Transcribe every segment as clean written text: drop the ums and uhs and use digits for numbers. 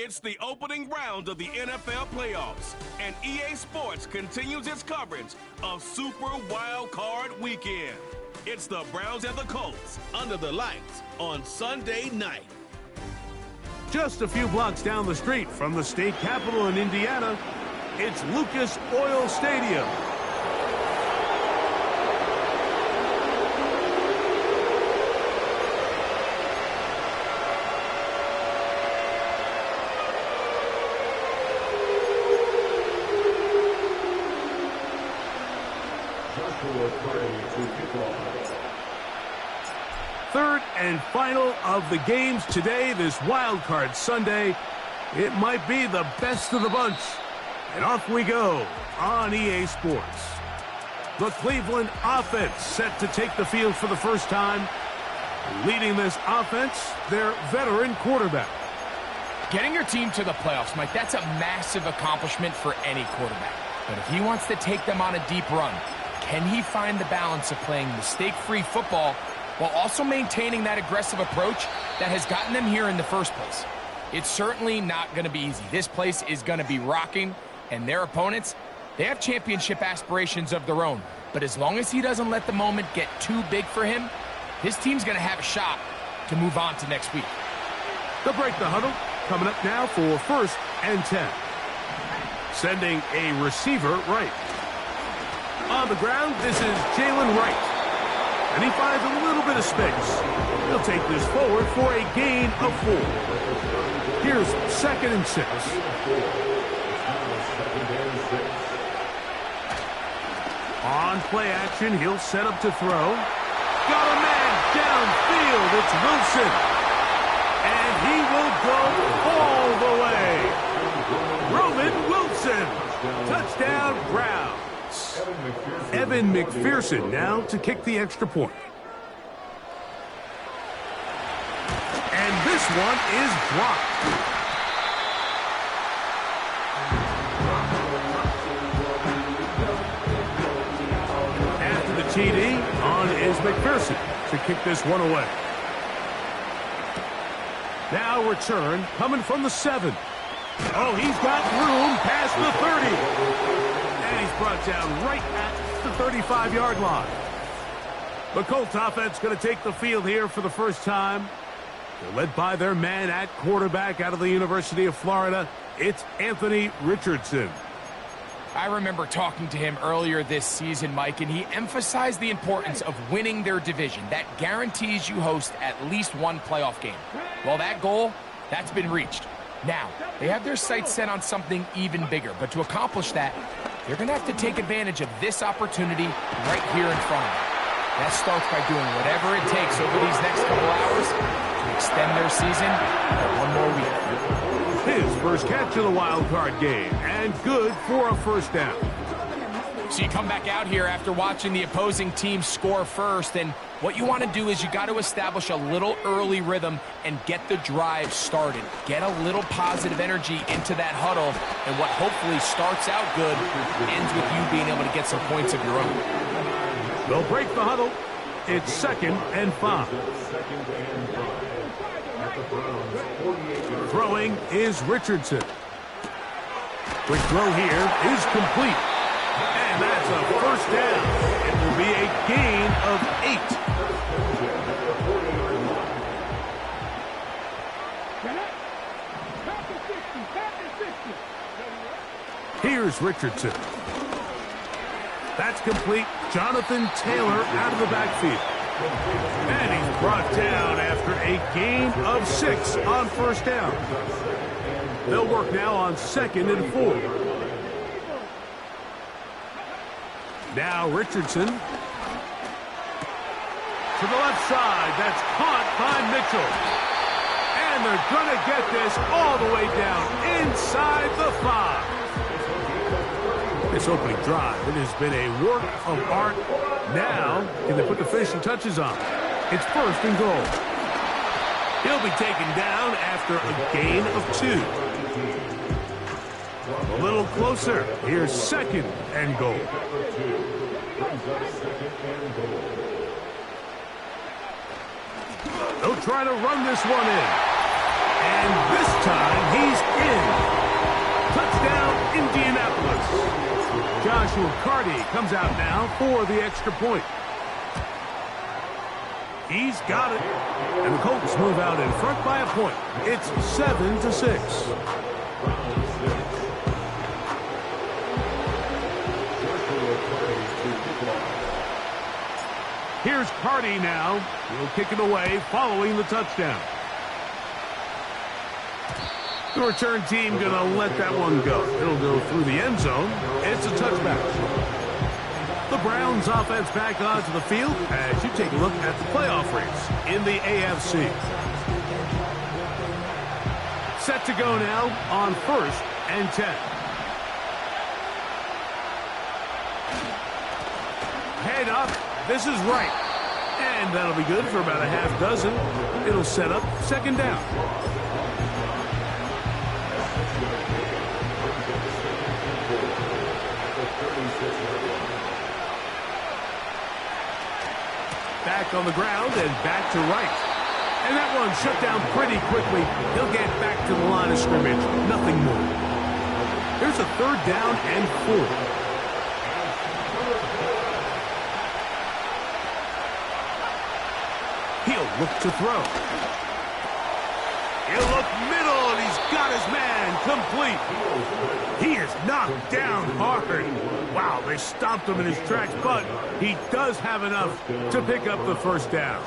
It's the opening round of the NFL playoffs, and EA Sports continues its coverage of Super Wild Card Weekend. It's the Browns and the Colts under the lights on Sunday night. Just a few blocks down the street from the state capitol in Indiana, it's Lucas Oil Stadium. Third and final of the games today, this Wild Card Sunday. It might be the best of the bunch. And off we go on EA Sports. The Cleveland offense set to take the field for the first time. Leading this offense, their veteran quarterback. Getting your team to the playoffs, Mike, that's a massive accomplishment for any quarterback. But if he wants to take them on a deep run, can he find the balance of playing mistake-free football while also maintaining that aggressive approach that has gotten them here in the first place? It's certainly not going to be easy. This place is going to be rocking, and their opponents, they have championship aspirations of their own. But as long as he doesn't let the moment get too big for him, his team's going to have a shot to move on to next week. They'll break the huddle. Coming up now for 1st and 10. Sending a receiver right. On the ground, this is Jalen Wright. And he finds a little bit of space. He'll take this forward for a gain of 4. Here's 2nd and 6. On play action, he'll set up to throw. Got a man downfield. It's Wilson. And he will go all the way. Roman Wilson. Touchdown, Browns. Evan McPherson now to kick the extra point. And this one is blocked. After the TD, on is McPherson to kick this one away. Now return coming from the 7. Oh, he's got room past the 30. And he's brought down right at the 35-yard line. The Colts offense going to take the field here for the first time. They're led by their man at quarterback out of the University of Florida. It's Anthony Richardson. I remember talking to him earlier this season, Mike, and he emphasized the importance of winning their division. That guarantees you host at least one playoff game. Well, that goal, that's been reached. Now, they have their sights set on something even bigger, but to accomplish that, they're going to have to take advantage of this opportunity right here in front of them. That starts by doing whatever it takes over these next couple hours to extend their season by one more week. His first catch of the wild card game, and good for a first down. So you come back out here after watching the opposing team score first, and what you want to do is you got to establish a little early rhythm and get the drive started. Get a little positive energy into that huddle, and what hopefully starts out good ends with you being able to get some points of your own. They'll break the huddle. It's 2nd and 5. Throwing is Richardson. Quick throw here is complete. And that's a first down. It will be a gain of 8. Here's Richardson. That's complete. Jonathan Taylor out of the backfield. And he's brought down after a gain of 6 on first down. They'll work now on 2nd and 4. Now Richardson. To the left side. That's caught by Mitchell. And they're going to get this all the way down inside the 5. This opening drive, it has been a work of art. Now, can they put the finishing touches on? It's 1st and goal. He'll be taken down after a gain of 2. A little closer. Here's 2nd and goal. They'll try to run this one in. And this time, he's in. Touchdown, Indianapolis. Joshua Carty comes out now for the extra point. He's got it. And the Colts move out in front by a point. It's 7-6. Here's Carty now. He'll kick it away following the touchdown. The return team going to let that one go. It'll go through the end zone. It's a touchback. The Browns offense back onto the field as you take a look at the playoff race in the AFC. Set to go now on 1st and 10. Head up. This is right. And that'll be good for about a half dozen. It'll set up 2nd down. Back on the ground and back to right. And that one shut down pretty quickly. He'll get back to the line of scrimmage. Nothing more. Here's a 3rd down and 4. He'll look to throw. He'll look middle, and he's got his man complete. He is knocked down hard. Wow, they stopped him in his tracks, but he does have enough to pick up the 1st down.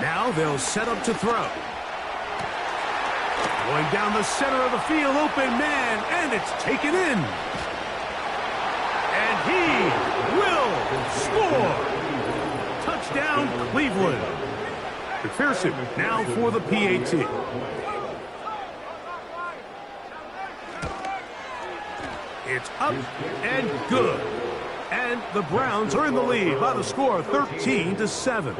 Now they'll set up to throw. Going down the center of the field, open man, and it's taken in. And he will score. Touchdown, Cleveland. McPherson now for the PAT. It's up and good. And the Browns are in the lead by the score of 13-7.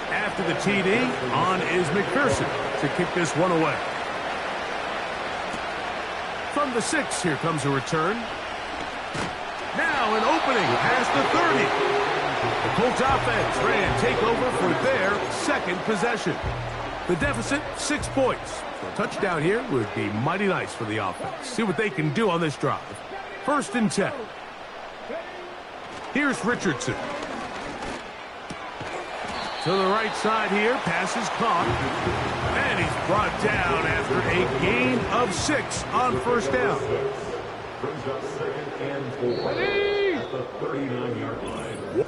After the TD, on is McPherson to kick this one away. From the 6, here comes a return. Now an opening past the 30. The Colts offense ready to take over for their 2nd possession. The deficit, 6 points. So a touchdown here would be mighty nice for the offense. See what they can do on this drive. 1st and 10. Here's Richardson. To the right side here, pass is caught. And he's brought down after a gain of 6 on 1st down. Brings up 2nd and 4 at the 39-yard line.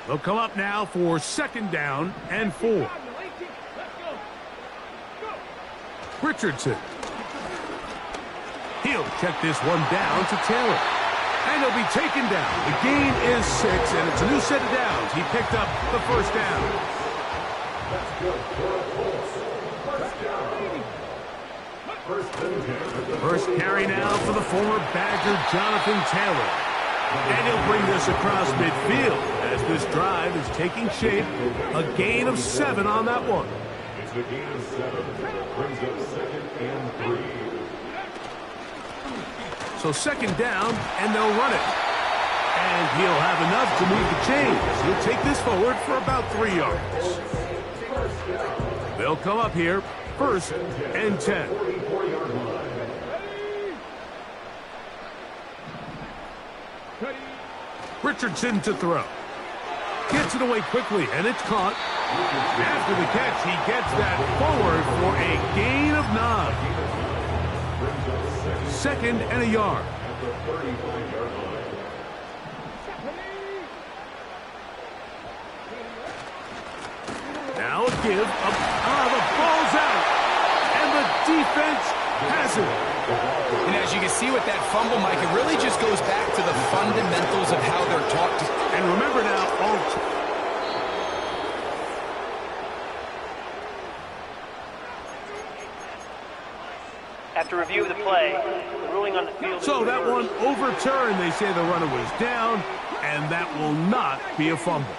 They'll come up now for 2nd down and 4. Richardson. He'll check this one down to Taylor. And he'll be taken down. The gain is 6, and it's a new set of downs. He picked up the 1st down. First carry now for the former Badger, Jonathan Taylor. And he'll bring this across midfield as this drive is taking shape. A gain of 7 on that one. It's a gain of 7. Brings up 2nd and 3. So 2nd down, and they'll run it. And he'll have enough to move the chains. He'll take this forward for about 3 yards. They'll come up here, 1st and 10. Richardson to throw. Gets it away quickly, and it's caught. After the catch, he gets that forward for a gain of 9. 2nd and a yard. Now a give. The ball's out. And the defense has it. And as you can see with that fumble, Mike, it really just goes back to the fundamentals of how they're taught to. And remember now, after review of the play, the ruling on the field. So that one overturned. They say the runner was down, and that will not be a fumble.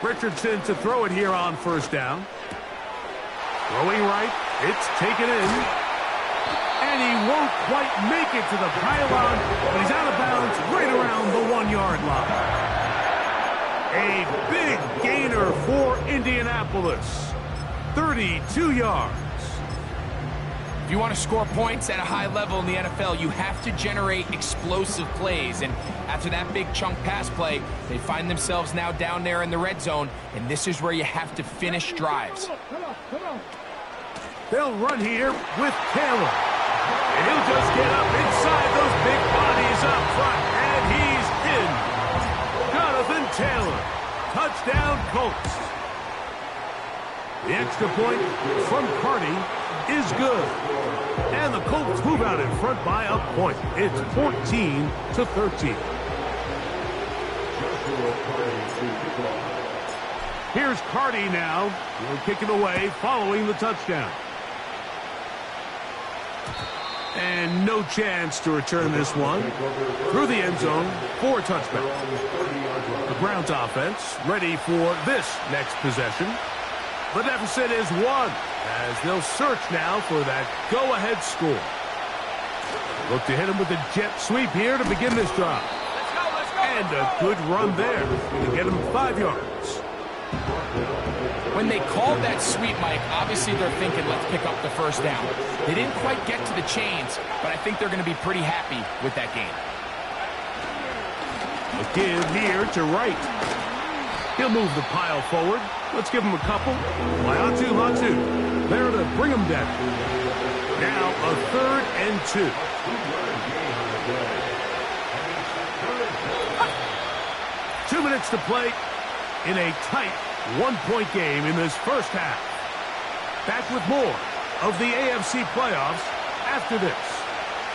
Richardson to throw it here on first down. Throwing right. It's taken in. And he won't quite make it to the pylon, but he's out of bounds right around the 1-yard line. A big gainer for Indianapolis. 32 yards. If you want to score points at a high level in the NFL, you have to generate explosive plays. And after that big chunk pass play, they find themselves now down there in the red zone, and this is where you have to finish drives. They'll run here with Taylor. And he'll just get up inside those big bodies up front, and he's in. Jonathan Taylor, touchdown Colts. The extra point from Carty is good. And the Colts move out in front by a point. It's 14-13. Here's Carty now. He'll kick it away following the touchdown. And no chance to return this one. Through the end zone for a touchback. The Browns offense ready for this next possession. The deficit is 1 as they'll search now for that go-ahead score. Look to hit him with a jet sweep here to begin this drive. And a good run there to get him 5 yards. When they called that sweep, Mike, obviously they're thinking, let's pick up the first down. They didn't quite get to the chains, but I think they're going to be pretty happy with that game. A give here to Wright. He'll move the pile forward. Let's give him a couple. Latu there to bring him down. Now a 3rd and 2. Two minutes to play in a tight 1-point game in this first half. Back with more of the AFC playoffs after this.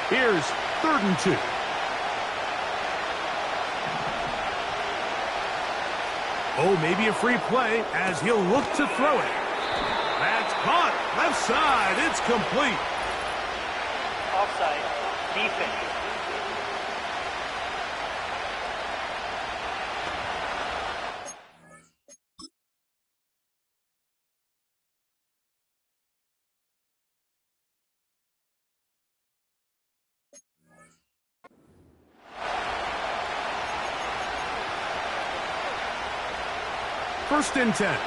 Here's 3rd and 2. Oh, maybe a free play as he'll look to throw it. That's caught. Left side. It's complete. Offside. Defense. First and 10.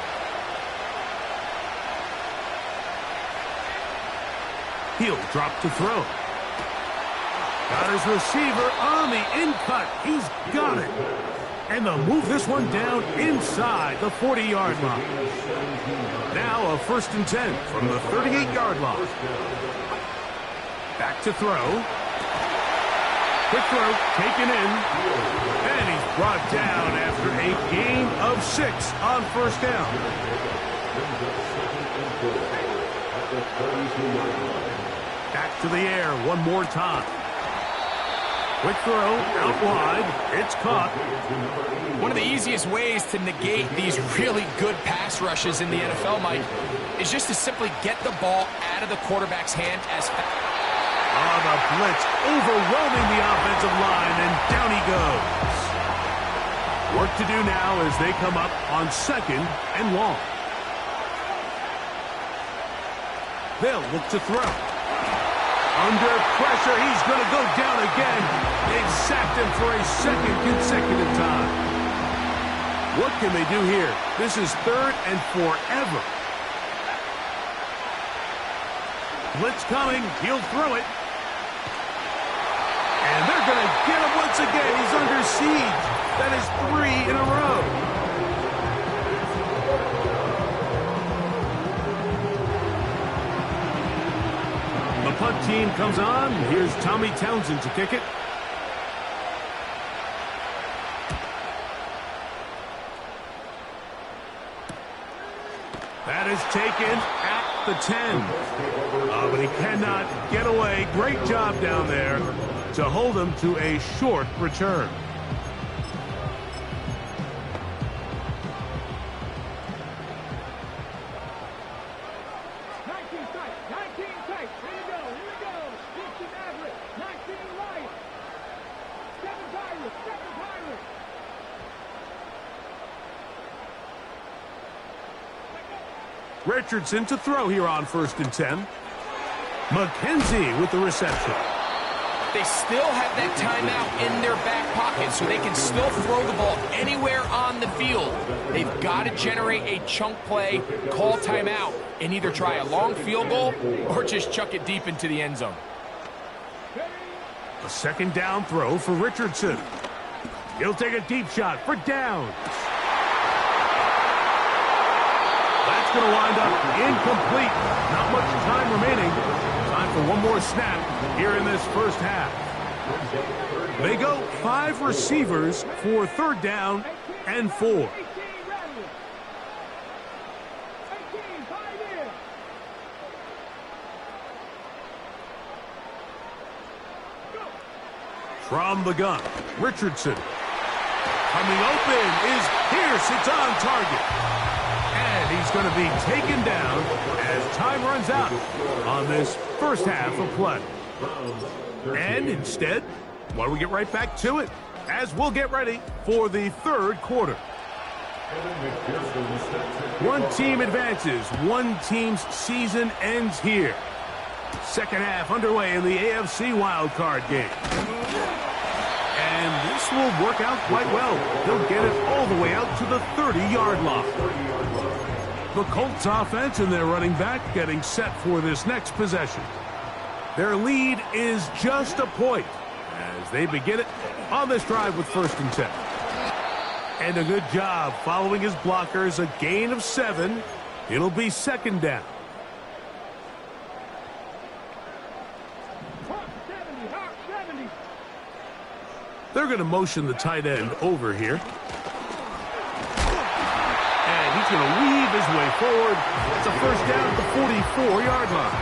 He'll drop to throw. Got his receiver on the in-cut. He's got it. And they'll move this one down inside the 40-yard line. Now a 1st and 10 from the 38-yard line. Back to throw. Quick throw, taken in. And he's brought down after a gain of 6 on first down. Back to the air one more time. Quick throw, out wide. It's caught. One of the easiest ways to negate these really good pass rushes in the NFL, Mike, is just to simply get the ball out of the quarterback's hand as fast. Oh, the blitz overwhelming the offensive line, and down he goes. Work to do now as they come up on 2nd and long. They'll look to throw. Under pressure, he's going to go down again. They've sacked him for a 2nd consecutive time. What can they do here? This is 3rd and forever. Blitz coming. He'll throw it. And they're going to get him once again. He's under siege. That is 3 in a row. The punt team comes on. Here's Tommy Townsend to kick it. That is taken at the 10. But he cannot get away. Great job down there to hold him to a short return. Richardson to throw here on 1st and 10. McKenzie with the reception. They still have that timeout in their back pocket, so they can still throw the ball anywhere on the field. They've got to generate a chunk play, call timeout, and either try a long field goal or just chuck it deep into the end zone. A 2nd down throw for Richardson. He'll take a deep shot for downs. That's going to wind up incomplete. Not much time remaining. Time for one more snap here in this first half. They go 5 receivers for 3rd down and 4. From the gun, Richardson. Coming open is Pierce. It's on target. And he's going to be taken down as time runs out on this first half of play. And instead, why don't we get right back to it as we'll get ready for the 3rd quarter. One team advances. One team's season ends here. 2nd half underway in the AFC wildcard game. And this will work out quite well. They'll get it all the way out to the 30-yard line. The Colts offense and their running back getting set for this next possession. Their lead is just a point as they begin it on this drive with 1st and 10. And a good job following his blockers, a gain of 7. It'll be 2nd down. They're going to motion the tight end over here. And he's going to weave his way forward. It's a 1st down at the 44-yard line.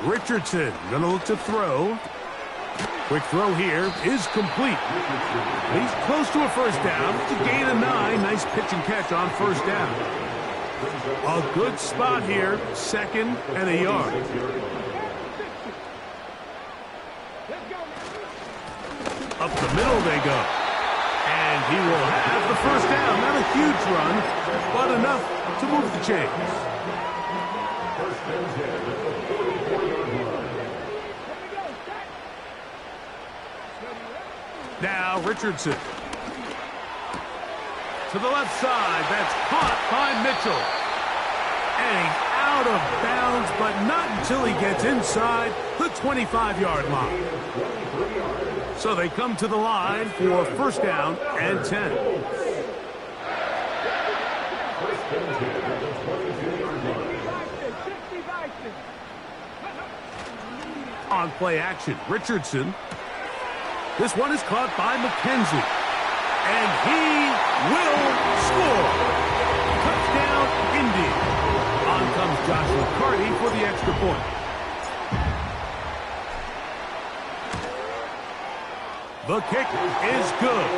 Richardson going to look to throw. Quick throw here is complete. He's close to a 1st down. It's a gain of 9. Nice pitch and catch on 1st down. A good spot here, 2nd and a yard. Up the middle they go. And he will have the 1st down. Not a huge run, but enough to move the chains. Now Richardson. To the left side, that's caught by Mitchell. And he's out of bounds, but not until he gets inside the 25-yard line. So they come to the line for 1st down and 10. On play action, Richardson. This one is caught by McKenzie. And he will score. Touchdown, Indy. On comes Joshua Carty for the extra point. The kick is good.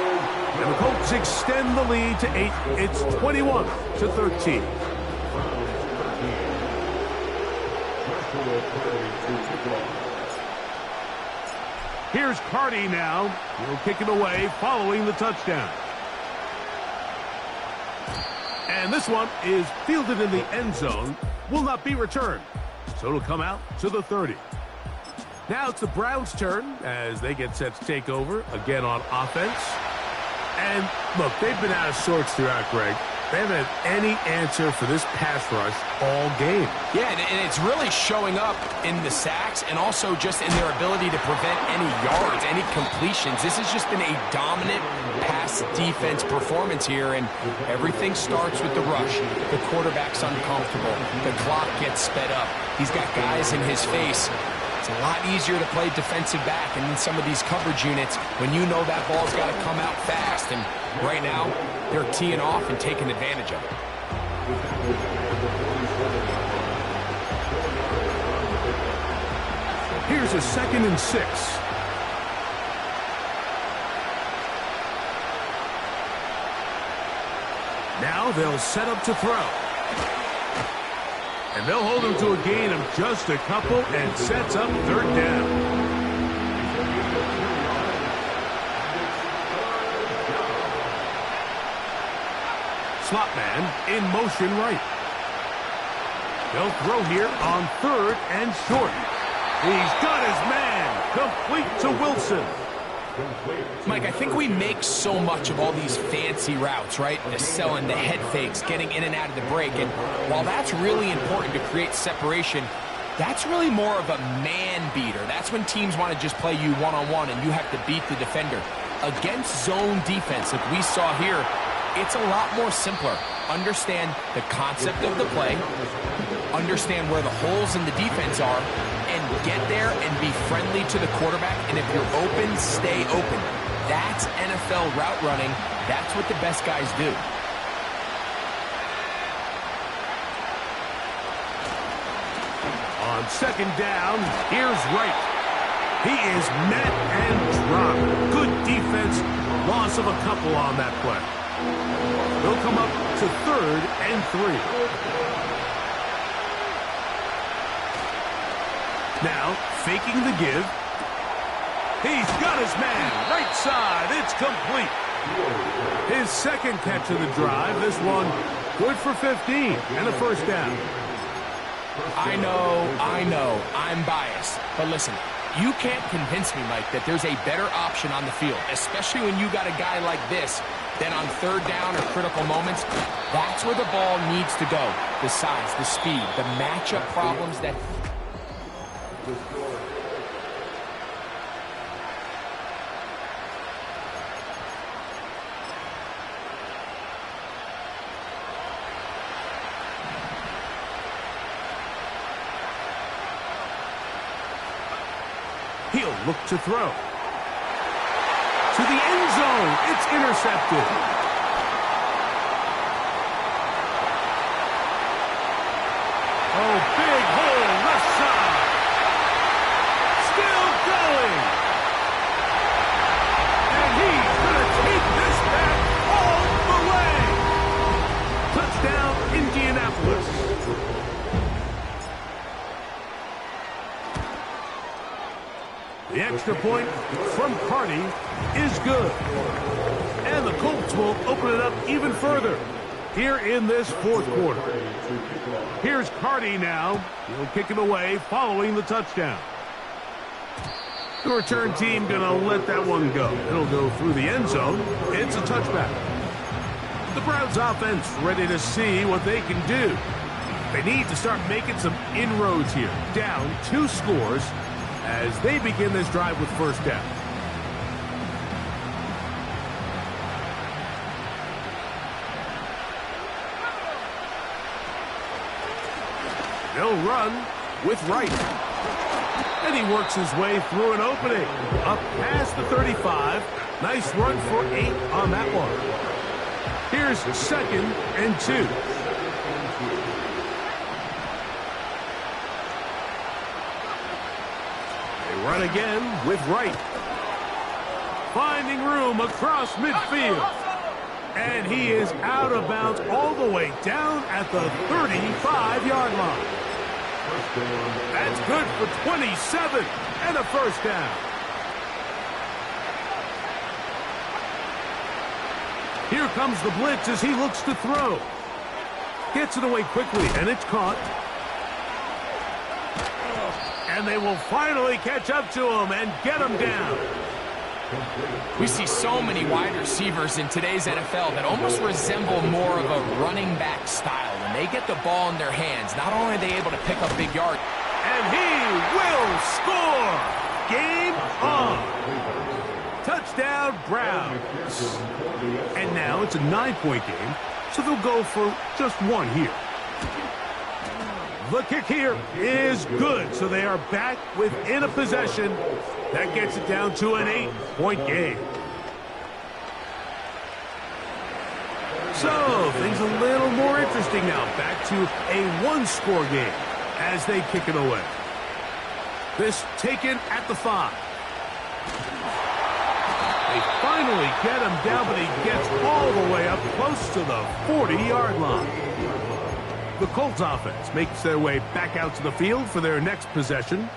And the Colts extend the lead to 8. It's 21-13. Here's Carty now. He'll kick it away following the touchdown. And this one is fielded in the end zone. Will not be returned. So it'll come out to the 30. Now it's the Browns' turn as they get set to take over again on offense. And look, they've been out of sorts throughout, Greg. They haven't had any answer for this pass rush all game. Yeah, and it's really showing up in the sacks and also just in their ability to prevent any yards, any completions. This has just been a dominant pass defense performance here, and everything starts with the rush. The quarterback's uncomfortable. The clock gets sped up. He's got guys in his face. It's a lot easier to play defensive back and in some of these coverage units when you know that ball's got to come out fast. And right now, they're teeing off and taking advantage of it. Here's a 2nd and 6. Now they'll set up to throw. And they'll hold him to a gain of just a couple and sets up 3rd down. Slot man in motion right. They'll throw here on 3rd and short. He's got his man. Complete to Wilson. Mike, I think we make so much of all these fancy routes, right? The selling, the head fakes, getting in and out of the break. And while that's really important to create separation, that's really more of a man beater. That's when teams want to just play you one-on-one and you have to beat the defender. Against zone defense, like we saw here, it's a lot more simpler. Understand the concept of the play, understand where the holes in the defense are, and get there and be friendly to the quarterback. And if you're open, stay open. That's NFL route running. That's what the best guys do. On 2nd down, here's Wright. He is met and dropped. Good defense. Loss of a couple on that play. They'll come up to 3rd and 3. Now, faking the give. He's got his man. Right side. It's complete. His 2nd catch of the drive. This one good for 15 and a 1st down. I know, I'm biased. But listen, you can't convince me, Mike, that there's a better option on the field, especially when you got a guy like this, then on 3rd down or critical moments, that's where the ball needs to go. The size, the speed, the matchup problems that... He'll look to throw. To the end zone. It's intercepted. Oh, big hole left side. Still going. And he's going to take this back all the way. Touchdown, Indianapolis. The extra point from Carty is good. And the Colts will open it up even further here in this 4th quarter. Here's Carty now. He'll kick it away following the touchdown. The return team going to let that one go. It'll go through the end zone. It's a touchback. The Browns offense ready to see what they can do. They need to start making some inroads here. Down 2 scores as they begin this drive with 1st down. They'll run with Wright. And he works his way through an opening. Up past the 35. Nice run for 8 on that one. Here's 2nd and 2. They run again with Wright. Finding room across midfield. And he is out of bounds all the way down at the 35-yard line. That's good for 27 and a 1st down. Here comes the blitz as he looks to throw. Gets it away quickly, and it's caught. And they will finally catch up to him and get him down. We see so many wide receivers in today's NFL that almost resemble more of a running back style. When they get the ball in their hands, not only are they able to pick up big yards. And he will score! Game on! Touchdown, Browns. And now it's a 9-point game, so they'll go for just 1 here. The kick here is good, so they are back within a possession. That gets it down to an 8-point game. So, things a little more interesting now. Back to a 1-score game as they kick it away. This taken at the 5. They finally get him down, but he gets all the way up close to the 40-yard line. The Colts offense makes their way back out to the field for their next possession.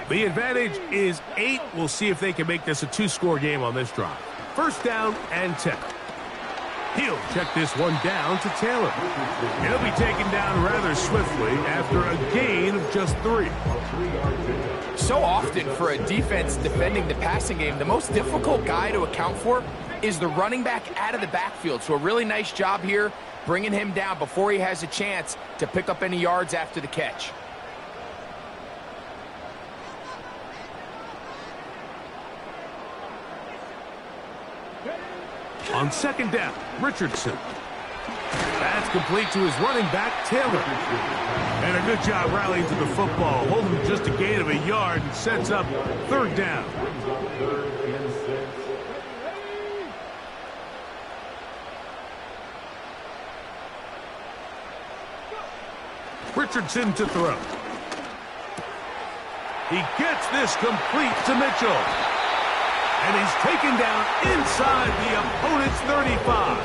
The advantage is 8. We'll see if they can make this a 2-score game on this drive. 1st down and 10. He'll check this one down to Taylor. He'll be taken down rather swiftly after a gain of just 3. So often for a defense defending the passing game, the most difficult guy to account for is the running back out of the backfield. So a really nice job here bringing him down before he has a chance to pick up any yards after the catch. On second down, Richardson. That's complete to his running back, Taylor. And a good job rallying to the football, holding just a gain of a yard and sets up third down. Richardson to throw. He gets this complete to Mitchell. And he's taken down inside the opponent's 35.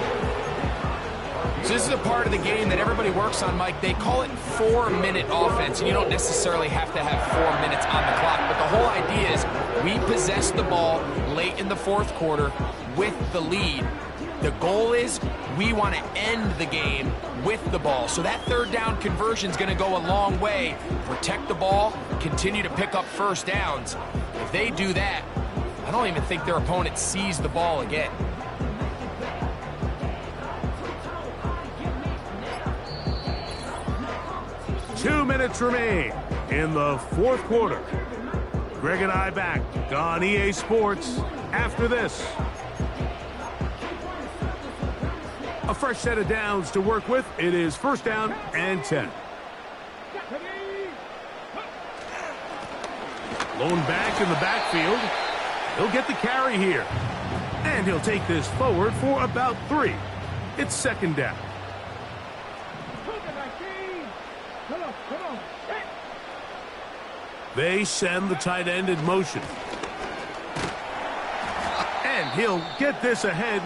So this is a part of the game that everybody works on, Mike. They call it 4-minute offense, and you don't necessarily have to have 4 minutes on the clock. But the whole idea is we possess the ball late in the fourth quarter with the lead. The goal is we want to end the game with the ball. So that third down conversion is going to go a long way. Protect the ball, continue to pick up first downs. If they do that, I don't even think their opponent sees the ball again. Two minutes remain in the fourth quarter. Greg and I back on EA Sports after this. A fresh set of downs to work with. It is first down and 10. Lone back in the backfield. He'll get the carry here. And he'll take this forward for about 3. It's second down. They send the tight end in motion. And he'll get this ahead.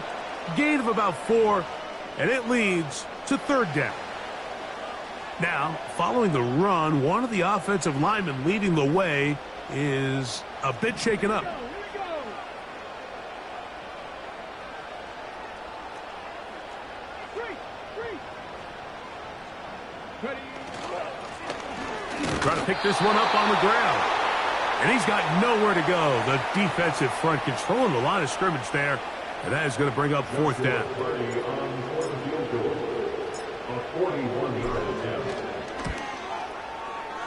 Gain of about 4. And it leads to third down. Now, following the run, one of the offensive linemen leading the way is a bit shaken up. Trying to pick this one up on the ground. And he's got nowhere to go. The defensive front controlling the line of scrimmage there. And that is going to bring up fourth down.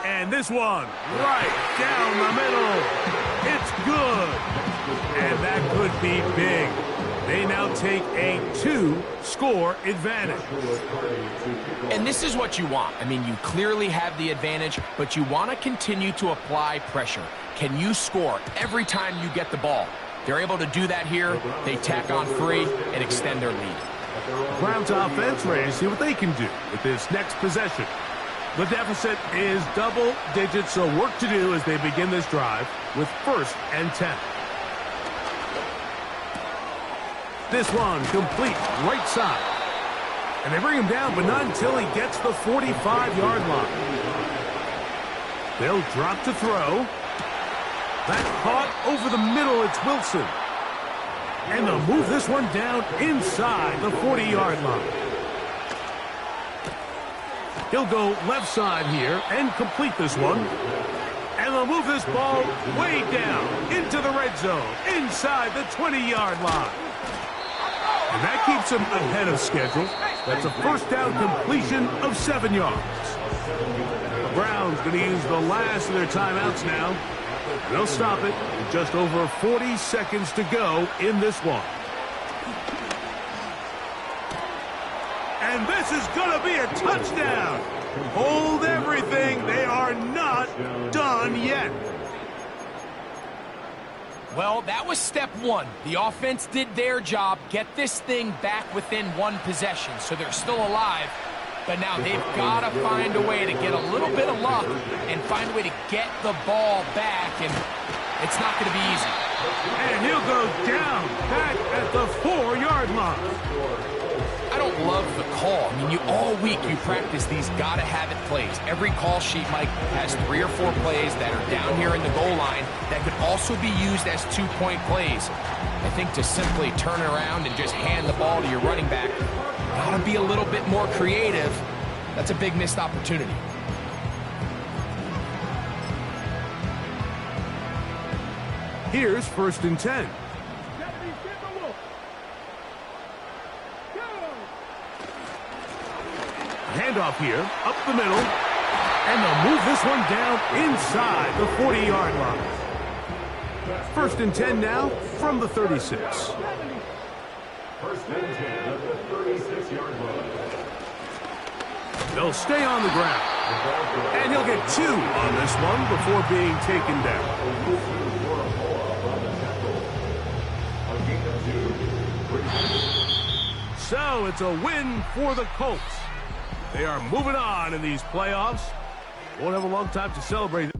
And this one right down the middle. It's good. And that could be big. They now take a 2-score advantage. And this is what you want. I mean, you clearly have the advantage, but you want to continue to apply pressure. Can you score every time you get the ball? They're able to do that here. They tack on 3 and extend their lead. Browns offense ready to see what they can do with this next possession. The deficit is double digits, so work to do as they begin this drive with first and 10. This one complete right side. And they bring him down, but not until he gets the 45-yard line. They'll drop to throw. That's caught over the middle. It's Wilson. And they'll move this one down inside the 40-yard line. He'll go left side here and complete this one. And they'll move this ball way down into the red zone, inside the 20-yard line. And that keeps him ahead of schedule. That's a first down completion of 7 yards. The Browns going to use the last of their timeouts now. They'll stop it with just over 40 seconds to go in this one. And this is going to be a touchdown. Hold everything. They are not done yet. Well, that was step 1. The offense did their job, get this thing back within 1 possession, so they're still alive. But now they've got to find a way to get a little bit of luck and find a way to get the ball back, and it's not going to be easy. And he'll go down back at the 4-yard line. I don't don't love the call. I mean, all week you practice these gotta-have-it plays. Every call sheet, Mike, has 3 or 4 plays that are down here in the goal line that could also be used as 2-point plays. I think to simply turn around and just hand the ball to your running back, gotta be a little bit more creative. That's a big missed opportunity. Here's 1st and 10. Handoff here, up the middle, and they'll move this one down inside the 40-yard line. 1st and 10 now from the 36. 1st and 10 at the 36-yard line. They'll stay on the ground, and he'll get 2 on this one before being taken down. So it's a win for the Colts. They are moving on in these playoffs. Won't have a long time to celebrate.